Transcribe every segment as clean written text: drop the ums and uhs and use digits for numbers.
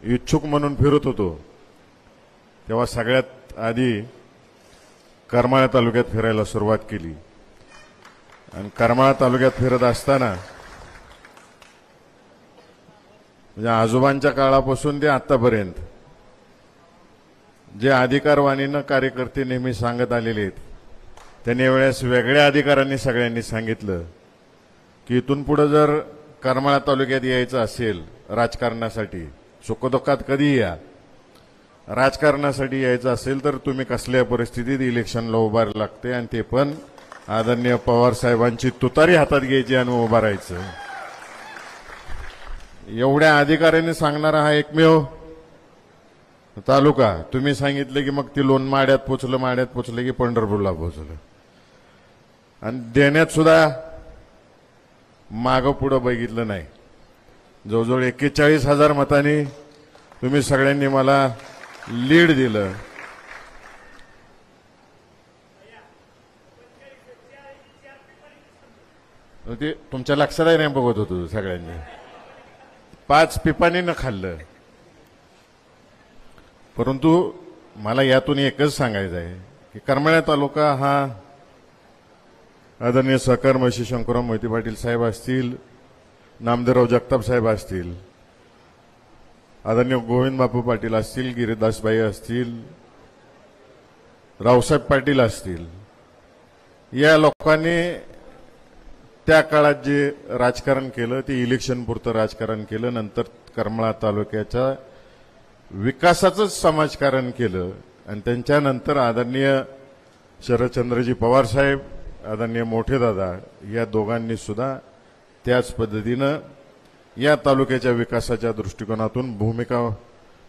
इच्छुक म्हणून फिरत होतो तेव्हा सगळ्यात आधी करमाळा तालुक्यात फिरायला सुरुवात केली आणि करमाळा तालुक्यात फिरत असताना म्हणजे आजोबांच्या काळापासून ते आतापर्यंत जे अधिकारवाणीनं कार्यकर्ते नेहमी सांगत आलेले आहेत त्यांनी वेळेस वेगळ्या अधिकारांनी सगळ्यांनी सांगितलं की इथून पुढे जर करमाळा तालुक्यात यायचं असेल राजकारणासाठी सुखदुःखात कधी या राजकारणासाठी यायचं असेल तर तुम्ही कसल्या परिस्थितीत इलेक्शनला उभारायला लागते आणि ते पण आदरणीय पवार साहेबांची तुतारी हातात घ्यायची आणि उभा राहायचं एवढ्या अधिकाऱ्यांनी सांगणारा हा एकमेव तालुका तुम्ही सांगितलं की मग ती लोण माड्यात पोचलं की पंढरपूरला पोचलं आणि देण्यात सुद्धा मागं पुढं बघितलं नाही जवळजवळ 41,000 मतांनी तुम्ही सगळ्यांनी मला लीड दिलं ते तुमच्या लक्षातही नाही बघत होतो सगळ्यांनी 5 पिपांनी न खाल्लं परंतु मला यातून एकच सांगायचं आहे की करमाळा तालुका हा आदरणीय सहकार मंत्री शंकरराव मोहिते पाटील साहेब असतील नामदेवराव जगताप साहेब असतील आदरणीय गोविंद बापू पाटील असतील गिरीदासबाई असतील रावसाहेब पाटील असतील या लोकांनी त्या काळात जे राजकारण केलं ते इलेक्शन पुरतं राजकारण केलं नंतर करमाळा तालुक्याच्या विकासाचंच समाजकारण केलं आणि त्यांच्यानंतर आदरणीय शरदचंद्रजी पवार साहेब आदरणीय मोठे दादा या दोघांनी सुद्धा त्याच पद्धतीनं या तालुक्याच्या विकासाच्या दृष्टिकोनातून भूमिका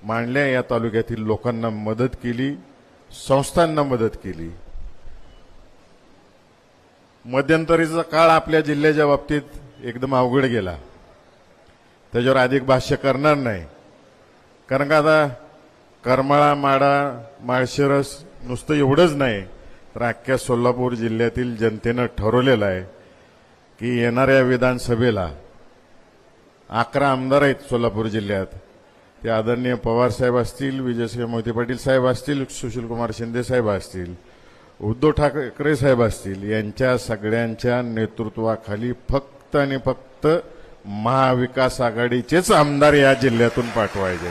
मांडल्या या तालुक्यातील लोकांना मदत केली संस्थांना मदत केली मध्यंतरीचा काळ आपल्या जिल्ह्याच्या बाबतीत एकदम अवघड गेला त्याच्यावर अधिक भाष्य करणार नाही कारण का आता करमाळा माडा माळशिरस नुसतं एवढंच नाही तर अख्ख्या सोलापूर जिल्ह्यातील जनतेनं ठरवलेलं आहे की येणाऱ्या विधानसभेला 11 आमदार आहेत सोलापूर जिल्ह्यात ते आदरणीय पवार साहेब असतील विजयसिंह मोहिते पाटील साहेब असतील सुशीलकुमार शिंदे साहेब असतील उद्धव ठाकरे साहेब असतील यांच्या सगळ्यांच्या नेतृत्वाखाली फक्त आणि फक्त महाविकास आघाडीचेच आमदार या जिल्ह्यातून पाठवायचे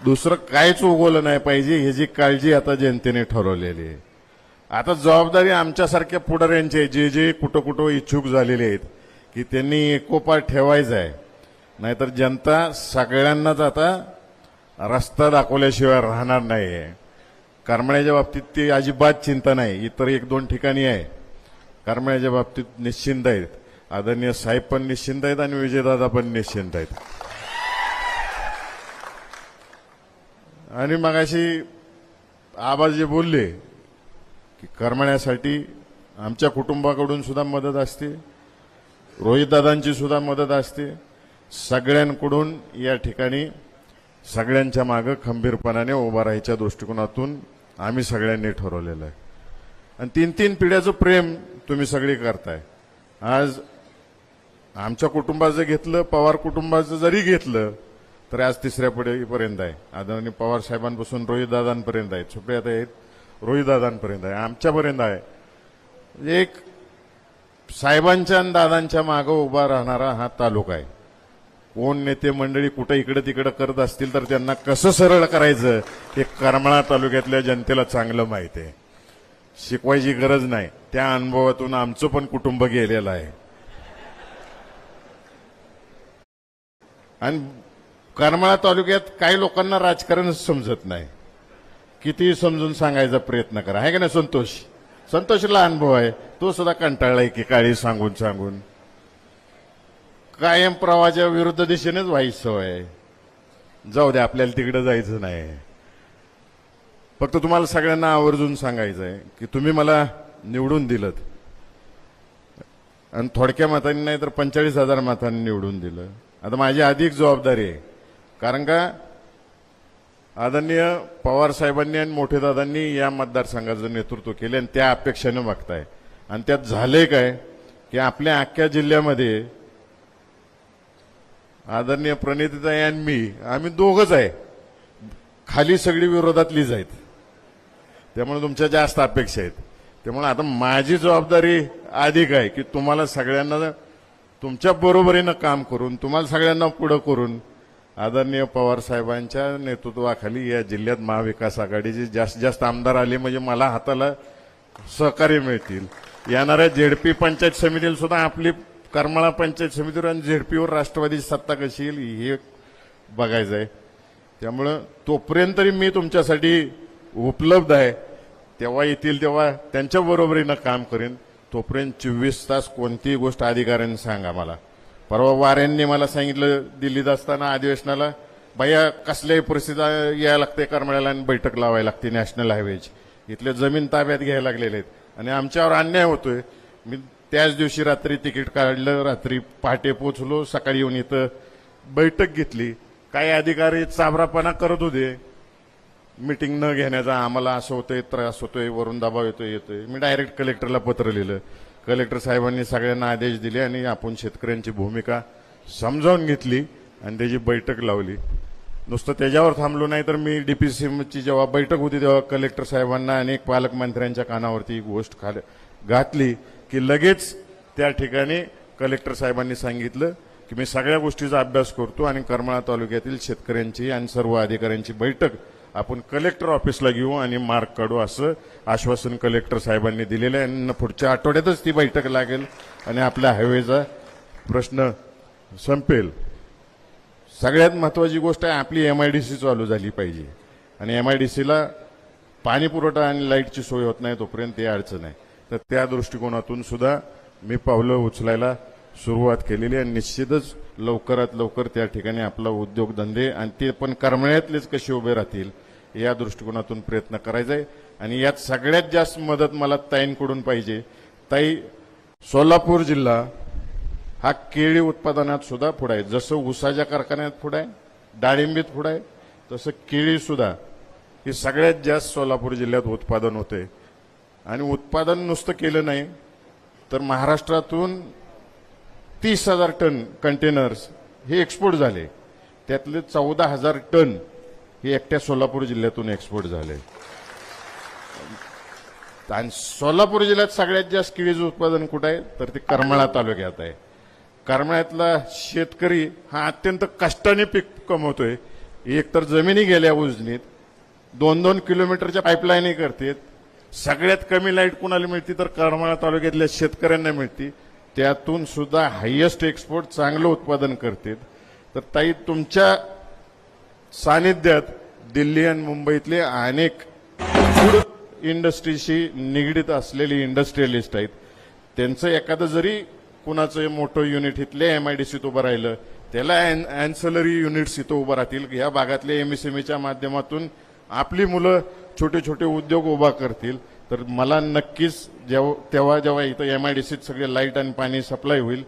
दुसरं काहीच उगवलं नाही पाहिजे ह्याची काळजी आता जनतेने ठरवलेली आहे आता जबाबदारी आमच्यासारख्या पुढाऱ्यांची आहे जे जे कुठं कुठं इच्छुक झालेले आहेत की त्यांनी एकोपा ठेवायचा आहे नाहीतर जनता सगळ्यांनाच आता रस्ता दाखवल्याशिवाय राहणार नाही आहे करमाळ्याच्या बाबतीत ती अजिबात चिंता नाही इतर 1-2 ठिकाणी आहे करमाळ्याच्या बाबतीत निश्चिंत आहेत आदरणीय साहेब पण निश्चिंत आहेत आणि विजयदादा पण निश्चिंत आहेत आणि मगाशी आबा जे बोलले की करमाळ्यासाठी आमच्या कुटुंबाकडून सुद्धा मदत असते रोहितदादांची सुद्धा मदत असते सगळ्यांकडून या ठिकाणी सगळ्यांच्या मागे खंबीरपणाने उभा राहायच्या दृष्टिकोनातून आम्ही सगळ्यांनी ठरवलेलं आहे आणि 3 पिढ्याचं प्रेम तुम्ही सगळे करताय आज आमच्या कुटुंबाचं घेतलं पवार कुटुंबाचं जरी घेतलं तर आज 3ऱ्या पिढीपर्यंत आहे आदरणीय पवार साहेबांपासून रोहितदादांपर्यंत आहे सुप्रियाताई आहेत रोहितदादांपर्यंत आहे आमच्यापर्यंत आहे एक साहेबांच्या आणि दादांच्या मागे उभा राहणारा हा तालुका आहे कोण नेते मंडळी कुठं इकडे तिकडे करत असतील तर त्यांना कसं सरळ करायचं हे करमाळा तालुक्यातल्या जनतेला चांगलं माहिती आहे शिकवायची गरज नाही त्या अनुभवातून आमचं पण कुटुंब गेलेलं आहे आणि करमाळा तालुक्यात काही लोकांना राजकारण समजत नाही किती समजून सांगायचा प्रयत्न करा आहे का नाही संतोषला अनुभव आहे तो सुद्धा कंटाळलाय की काळी सांगून सांगून कायम प्रवाहाच्या विरुद्ध दिशेनेच व्हायची सवय आहे जाऊ दे आपल्याला तिकडे जायचं नाही फक्त तुम्हाला सगळ्यांना आवर्जून सांगायचं आहे की तुम्ही मला निवडून दिलं आणि थोडक्या मतांनी नाही तर 45,000 मतांनी निवडून दिलं आता माझी अधिक जबाबदारी आहे कारण का आदरणीय पवार साहेबांनी आणि मोठे दादांनी या मतदारसंघाचं नेतृत्व केले आणि त्या अपेक्षेने बघताय आणि त्यात झाले काय की आपल्या अख्ख्या जिल्ह्यामध्ये आदरणीय प्रणितीताई आणि मी, आम्ही दोघंच आहे, खाली सगळी विरोधातलीच आहेत. त्यामुळे तुमच्या जास्त अपेक्षा आहेत. त्यामुळे आता माझी जबाबदारी अधिक आहे की तुम्हाला सगळ्यांना तुमच्या बरोबरीनं काम करून, तुम्हाला सगळ्यांना पुढं करून आदरणीय पवार साहेबांच्या नेतृत्वाखाली या जिल्ह्यात महाविकास आघाडीचे जास्तीत जास्त आमदार आले म्हणजे मला हाताला सहकार्य मिळतील. येणाऱ्या झेडपी पंचायत समितीला सुद्धा आपली करमाळा पंचायत समितीवर आणि झेडपीवर राष्ट्रवादीची सत्ता कशी येईल हे बघायचं आहे. त्यामुळं तोपर्यंत तरी मी तुमच्यासाठी उपलब्ध आहे. तेव्हा येतील तेव्हा त्यांच्या बरोबरीनं काम करेन. तोपर्यंत 24 तास कोणतीही गोष्ट अधिकाऱ्यांनी सांगा मला. परवा वाऱ्यांनी मला सांगितलं दिल्लीत असताना अधिवेशनाला, भैया कसल्याही परिस्थितीत यायला लागते करमाळ्याला आणि बैठक लावायला लागते नॅशनल हायवेची. इथले जमीन ताब्यात घ्यायला लागलेले आहेत आणि आमच्यावर अन्याय होतोय. मी त्याच दिवशी रात्री तिकीट काढलं, रात्री पहाटे पोचलो, सकाळी येऊन इथं बैठक घेतली. काही अधिकारी चाबरापणा करत होते मीटिंग न घेण्याचा, आम्हाला असं होतंय, त्रास होतोय, वरून दबाव येतोय. मी डायरेक्ट कलेक्टरला पत्र लिहिलं. कलेक्टर साहेबांनी सगळ्यांना आदेश दिले आणि आपण शेतकऱ्यांची भूमिका समजावून घेतली आणि त्याची बैठक लावली. नुसतं त्याच्यावर थांबलो नाही तर मी डीपीसीची जेव्हा बैठक होती तेव्हा कलेक्टर साहेबांना आणि पालकमंत्र्यांच्या कानावरती ही गोष्ट घातली की लगेच त्या ठिकाणी कलेक्टर साहेबांनी सांगितलं की मी सगळ्या गोष्टीचा अभ्यास करतो आणि करमाळा तालुक्यातील शेतकऱ्यांची आणि सर्व अधिकाऱ्यांची बैठक आपण कलेक्टर ऑफिसला घेऊ आणि मार्क काढू असं आश्वासन कलेक्टर साहेबांनी दिलेलं आहे. आणि पुढच्या आठवड्यातच ती बैठक लागेल आणि आपल्या हायवेचा प्रश्न संपेल. सगळ्यात महत्वाची गोष्ट आहे आपली MIDC चालू झाली पाहिजे आणि MIDCला पाणी पुरवठा आणि लाईटची सोय होत नाही तोपर्यंत ते अडचण आहे. तर त्या दृष्टिकोनातून सुद्धा मी पावलं उचलायला सुरुवात केलेली आहे. निश्चितच लवकरात लवकर त्या ठिकाणी आपला उद्योगधंदे आणि ते पण करमाळ्यातलेच कसे उभे राहतील या दृष्टिकोनातून प्रयत्न करायचा आहे. आणि यात सगळ्यात जास्त मदत मला ताईंकडून पाहिजे. ताई, सोलापूर जिल्हा हा केळी उत्पादनात सुद्धा पुढे आहे. जसं ऊसाच्या कारखान्यात पुढे आहे, डाळिंबीत पुढे आहे, तसं केळी सुद्धा हे सगळ्यात जास्त सोलापूर जिल्ह्यात उत्पादन होते. आणि उत्पादन नुसतं केलं नाही तर महाराष्ट्रातून 30,000 टन कंटेनर्स हे एक्सपोर्ट झाले. त्यातले 14,000 टन हे एकट्या सोलापूर जिल्ह्यातून एक्सपोर्ट झाले. आणि सोलापूर जिल्ह्यात सगळ्यात जास्त केळीचं उत्पादन कुठं आहे तर ते करमाळा तालुक्यात आहे. करमाळ्यातला शेतकरी हा अत्यंत कष्टाने पीक कमवतोय. एकतर जमिनी गेल्या उजनीत, 2-2 किलोमीटरच्या पाईपलाईन करतात. सगळ्यात कमी लाईट कुणाला मिळते तर करमाळा तालुक्यातल्या शेतकऱ्यांना मिळते. त्यातून सुद्धा हायेस्ट एक्सपोर्ट चांगलं उत्पादन करतात. तर ताई, तुमच्या सानिध्यात दिल्ली आणि मुंबईतले अनेक फूड इंडस्ट्रीशी निगडीत असलेली इंडस्ट्रियलिस्ट आहेत. त्यांचं एखादं जरी कुणाचं मोठं युनिट इथले MIDCत उभं राहिलं त्याला अँसलरी युनिट्स इथं उभं राहतील. या भागातले MSMEच्या माध्यमातून आपली मुलं छोटे छोटे उद्योग उभा करतील. तर मला नक्कीच तेव्हा जेव्हा इथं MIDCत सगळे लाईट आणि पाणी सप्लाय होईल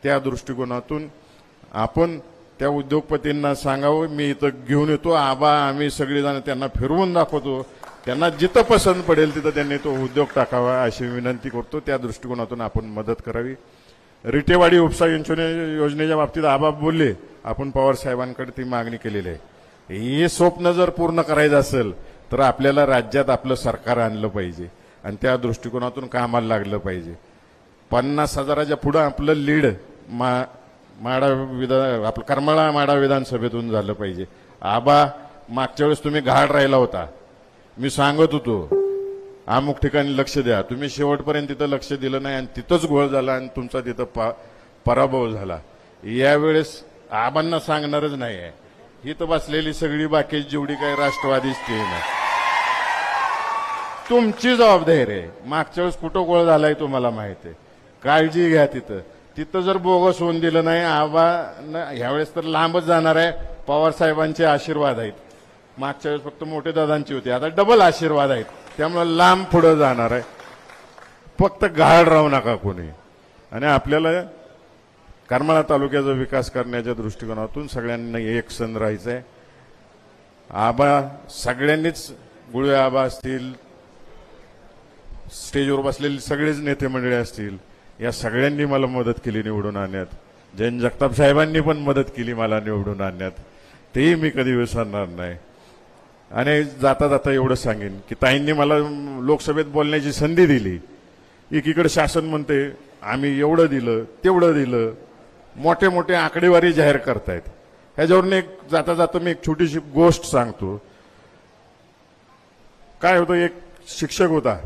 त्या दृष्टिकोनातून आपण त्या उद्योगपतींना सांगावं मी इथं घेऊन येतो. आम्ही सगळेजण त्यांना फिरवून दाखवतो. त्यांना जिथं पसंत पडेल तिथं त्यांनी तो उद्योग टाकावा अशी विनंती करतो. त्या दृष्टिकोनातून आपण मदत करावी. रिटेवाडी उपसा योजनेच्या बाबतीत आबा बोलले, आपण पवार साहेबांकडे ती मागणी केलेली आहे. हे स्वप्न जर पूर्ण करायचं असेल तर आपल्याला राज्यात आपलं सरकार आणलं पाहिजे आणि त्या दृष्टिकोनातून कामाला लागलं पाहिजे. 50,000च्या पुढं आपलं लीड आपलं करमाळा माडा विधानसभेतून झालं पाहिजे. आबा, मागच्या वेळेस तुम्ही घाट राहिला होता, मी सांगत होतो अमुक ठिकाणी लक्ष द्या. तुम्ही शेवटपर्यंत तिथं लक्ष दिलं नाही आणि तिथंच घोळ झाला आणि तुमचा तिथं पराभव झाला. यावेळेस आबांना सांगणारच नाही आहे. इथं बसलेली सगळी बाकी जेवढी काही राष्ट्रवादीच ते नाही, तुमची जबाबदारी आहे. मागच्या वेळेस कुठं गोळ झालाय तुम्हाला माहिती आहे. काळजी घ्या. तिथं जर बोगस होऊन दिलं नाही आबा ह्यावेळेस तर लांबच जाणार आहे. पवार साहेबांचे आशीर्वाद आहेत. मागच्या वेळेस फक्त मोठे दादांची होती, आता डबल आशीर्वाद आहेत. त्यामुळे लांब पुढे जाणार आहे. फक्त घाड राहू नका कोणी. आणि आपल्याला करमाळा तालुक्याचा विकास करण्याच्या दृष्टिकोनातून सगळ्यांना एक सण राहायचं आहे. आबा सगळ्यांनीच, गुळवे आबा असतील, स्टेजवर बसलेले सगळेच नेते मंडळी असतील, या सगळ्यांनी मला मदत केली निवडून आणण्यात. जयंत जगताप साहेबांनी पण मदत केली मला निवडून आणण्यात, तेही मी कधी विसरणार नाही. आणि जाता जाता एवढं सांगेन की ताईंनी मला लोकसभेत बोलण्याची संधी दिली. एकीकडे शासन म्हणते आम्ही एवढं दिलं तेवढं दिलं, मोठे मोठे आकडेवारी जाहीर करतायत. ह्याच्यावरून एक जाता जाता मी एक छोटीशी गोष्ट सांगतो. काय होतं, एक शिक्षक होता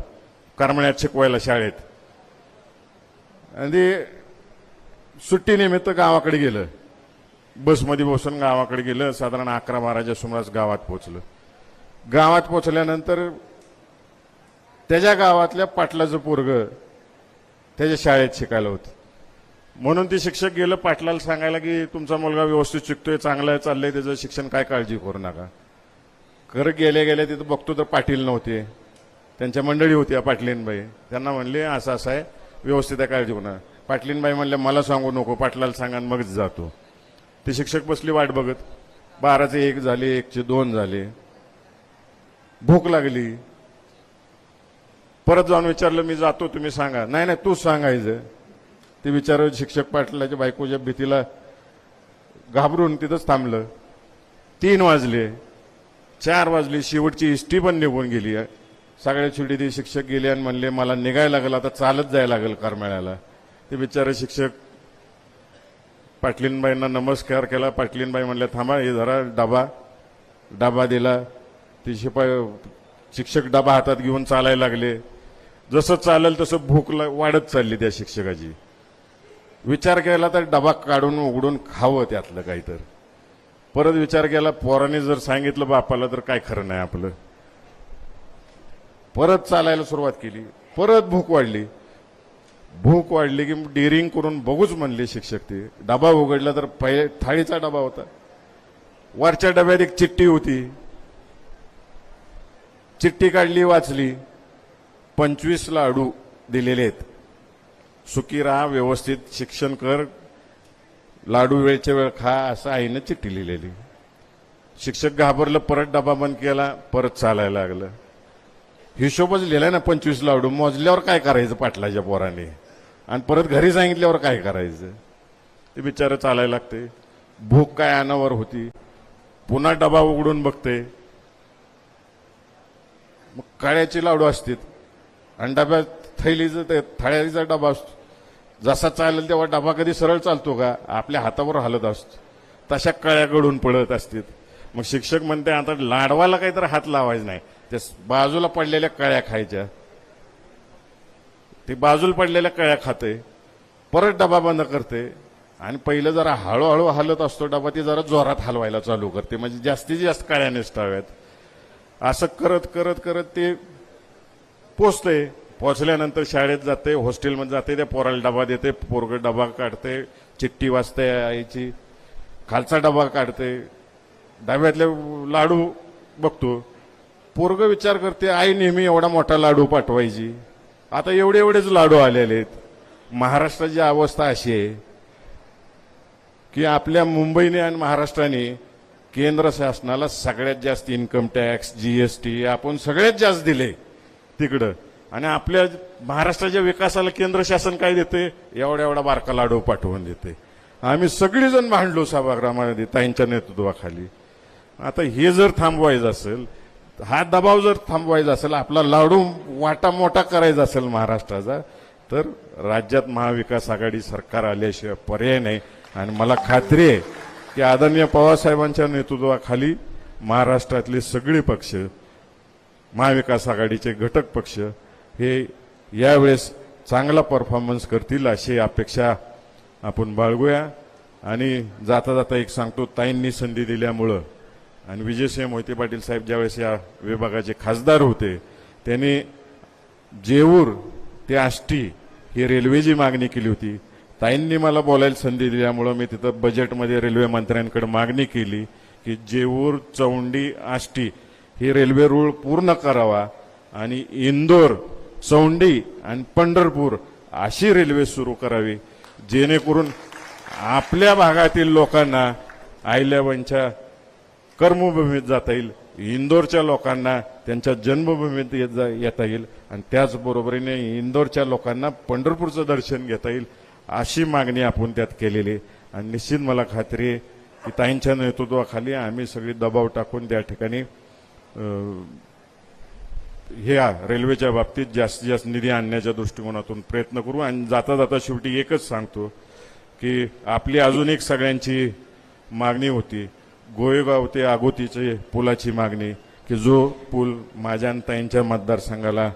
करमण्यात शिकवायला शाळेत, आणि ते सुट्टीनिमित्त गावाकडे गेलं. बसमध्ये बसून गावाकडे गेलं. साधारण 11-12च्या सुमारास गावात पोचलं. गावात पोचल्यानंतर त्याच्या गावातल्या पाटलाचं पोरगं त्याच्या शाळेत शिकायला होतं. म्हणून ते शिक्षक गेलं पाटलाला सांगायला की तुमचा मुलगा व्यवस्थित शिकतोय, चांगलं चाललंय त्याचं शिक्षण, काय काळजी करू नका. गेल्या गेल्या तिथं बघतो तर पाटील नव्हते. त्यांच्या मंडळी होती पाटलीनबाई. त्यांना म्हणले असं असं आहे, व्यवस्थित आहे, काळजी करू नका. पाटलीनबाई म्हणले मला सांगू नको, पाटलाला सांगा मगच जातो. ते शिक्षक बसली वाट बघत. 12चे 1 झाले, 1चे 2 झाले. भूक लागली. परत जाऊन विचारलं मी जातो तुम्ही सांगा. नाही नाही तूच सांगायचं. ते विचार शिक्षक पाटलाच्या बायकोच्या भीतीला घाबरून तिथंच थांबलं. 3 वाजले, 4 वाजले, शेवटची इष्टी पण निघून गेली. सगळ्या शेवटी ते शिक्षक गेले आणि म्हणले मला निघायला लागेल, आता चालत जायला लागेल करमाळ्याला. ते बिचारे शिक्षक पाटलीनबाईंना नमस्कार केला. पाटलीनबाई म्हणल्या थांबा, हे जरा डबा दिला. ते शिक्षक डबा हातात घेऊन चालायला लागले. जसं चालेल तसं भूक वाढत चालली त्या शिक्षकाची. विचार केला तर डबा काढून उघडून खावं त्यातलं काहीतरी. परत विचार केला पोराने जर सांगितलं बापाला तर काय खरं नाही आपलं. परत चालायला सुरुवात केली. परत भूक वाढली की डेअरिंग करून बघूच म्हणले शिक्षक. ते डबा उघडला तर पहिले थाळीचा डबा होता. वरच्या डब्यात एक चिठ्ठी होती. चिठ्ठी काढली, वाचली. 25 लाडू दिलेले आहेत. सुखी राहा, व्यवस्थित शिक्षण कर, लाडू वेळच्या वेळ खा, असं आईनं चिठ्ठी लिहिलेली. शिक्षक घाबरलं. परत डबा बंद केला. परत चालायला लागलं. हिशोबच लिहिलाय ना 25 लाडू. मोजल्यावर काय करायचं पाटलाच्या पोराने, आणि परत घरी सांगितल्यावर काय करायचं. ते बिचारं चालायला लागते. भूक काय अनावर होती. पुन्हा डबा उघडून बघते. मग काळ्याचे लाडू असतात आणि डब्यात थाळीचा डबा असतो. जसा चालेल तेव्हा डबा कधी सरळ चालतो का, आपल्या हातावर हलत असतो. तशा कळ्या गडून पडत असतात. मग शिक्षक म्हणते आता लाडवाला काहीतरी हात लावायचा नाही, त्या बाजूला पडलेल्या कळ्या खायच्या. ती बाजूला पडलेल्या कळ्या खाते. परत डबा बंद करते आणि पहिलं जरा हळूहळू हलत असतो डबा, ती जरा जोरात हलवायला चालू करते, म्हणजे जास्तीत जास्त कळ्या निसटाव्यात. असं करत करत करत ते पोचते. पोचल्यानंतर शाळेत जाते, हॉस्टेलमध्ये जाते. त्या पोराला डबा देते. पोरग डबा काढते, चिठ्ठी वाचते आईची, खालचा डबा काढते, डब्यातले लाडू बघतो. पोरग विचार करते आई नेहमी एवढा मोठा लाडू पाठवायची, आता एवढेच लाडू आलेले आहेत. महाराष्ट्राची अवस्था अशी आहे की आपल्या मुंबईने आणि महाराष्ट्राने केंद्र शासनाला सगळ्यात जास्त इन्कम टॅक्स, जीएसटी आपण सगळ्यात जास्त दिले तिकडं, आणि आपल्या महाराष्ट्राच्या विकासाला केंद्र शासन काय देते, एवढा बारका लाडू पाठवून देते. आम्ही सगळेजण भांडलो सभागृहामध्ये ताईंच्या नेतृत्वाखाली. आता हे जर थांबवायचं असेल, हा दबाव जर थांबवायचा असेल, आपला लाडू वाटा मोठा करायचा असेल महाराष्ट्राचा, तर राज्यात महाविकास आघाडी सरकार आल्याशिवाय पर्याय नाही. आणि मला खात्री आहे की आदरणीय पवारसाहेबांच्या नेतृत्वाखाली महाराष्ट्रातले सगळे पक्ष, महाविकास आघाडीचे घटक पक्ष हे यावेळेस चांगला परफॉर्मन्स करतील अशी अपेक्षा आपण बाळगूया. आणि जाता जाता एक सांगतो, ताईंनी संधी दिल्यामुळं आणि विजयसिंह मोहिते पाटील साहेब ज्यावेळेस या विभागाचे खासदार होते, त्यांनी जेऊर ते आष्टी ही रेल्वेची मागणी केली होती. ताईंनी मला बोलायला संधी दिल्यामुळं मी तिथं बजेटमध्ये रेल्वे मंत्र्यांकडे मागणी केली की जेऊर, चौंडी, आष्टी ही रेल्वे रूळ पूर्ण करावा आणि इंदोर, चौंडी आणि पंढरपूर अशी रेल्वे सुरू करावी, जेणेकरून आपल्या भागातील लोकांना अहिल्याबाईंच्या कर्मभूमीत जाता येईल, इंदोरच्या लोकांना त्यांच्या जन्मभूमीत येता येईल, आणि त्याचबरोबरीने इंदोरच्या लोकांना पंढरपूरचं दर्शन घेता येईल, अशी मागणी आपण त्यात केलेली. आणि निश्चित मला खात्री आहे की ताईंच्या नेतृत्वाखाली आम्ही सगळी दबाव टाकून त्या ठिकाणी ह्या रेल्वेच्या बाबतीत जास्तीत जास्त निधी आणण्याच्या दृष्टिकोनातून प्रयत्न करू. आणि जाता जाता शेवटी एकच सांगतो की आपली अजून एक सगळ्यांची मागणी होती, गोळेगाव ते आगोतीचे पुलाची मागणी, की जो पूल माझ्या आणि ताईंच्या मतदारसंघाला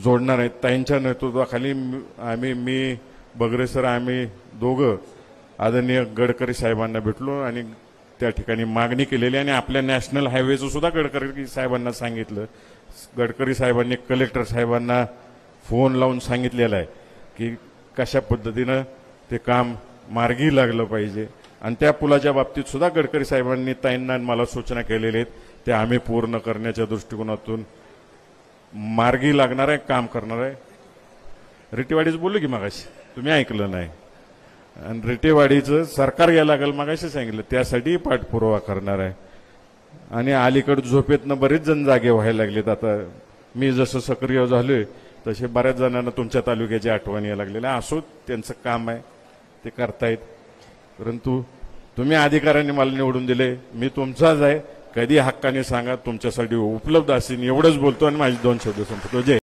जोडणार आहे. ताईंच्या नेतृत्वाखाली मी बगरे सर आम्ही दोघं आदरणीय गडकरी साहेबांना भेटलो आणि त्या ठिकाणी मागणी केलेली. आणि आपल्या नॅशनल हायवेचं सुद्धा गडकरी साहेबांना सांगितलं. गडकरी साहेबांनी कलेक्टर साहेबांना फोन लावून सांगितलेलं आहे की कशा पद्धतीनं ते काम मार्गी लागलं पाहिजे. आणि त्या पुलाच्या बाबतीत सुद्धा गडकरी साहेबांनी ताईंना मला सूचना केलेल्या आहेत, ते आम्ही पूर्ण करण्याच्या दृष्टिकोनातून मार्गी लागणार आहे, काम करणार आहे. रिटेवाडीच बोललो की मगाशी, तुम्ही ऐकलं नाही. आणि रिटेवाडीचं सरकार घ्यायला लागेल मगाशी सांगितलं, त्यासाठी पाठपुरावा करणार आहे. आणि अलीकडे झोपेतनं बरेच जण जागे व्हायला लागलेत. आता मी जसं सक्रिय झालोय तसे बऱ्याच जणांना तुमच्या तालुक्याची आठवण यायला लागलेली. असो, त्यांचं काम आहे, ते करतायत. परंतु तुम्ही अधिकाऱ्यांनी मला निवडून दिले, मी तुमचाच आहे. कधी हक्काने सांगा, तुमच्यासाठी उपलब्ध असेल. एवढंच बोलतो आणि माझे 2 शब्द संपतो. जय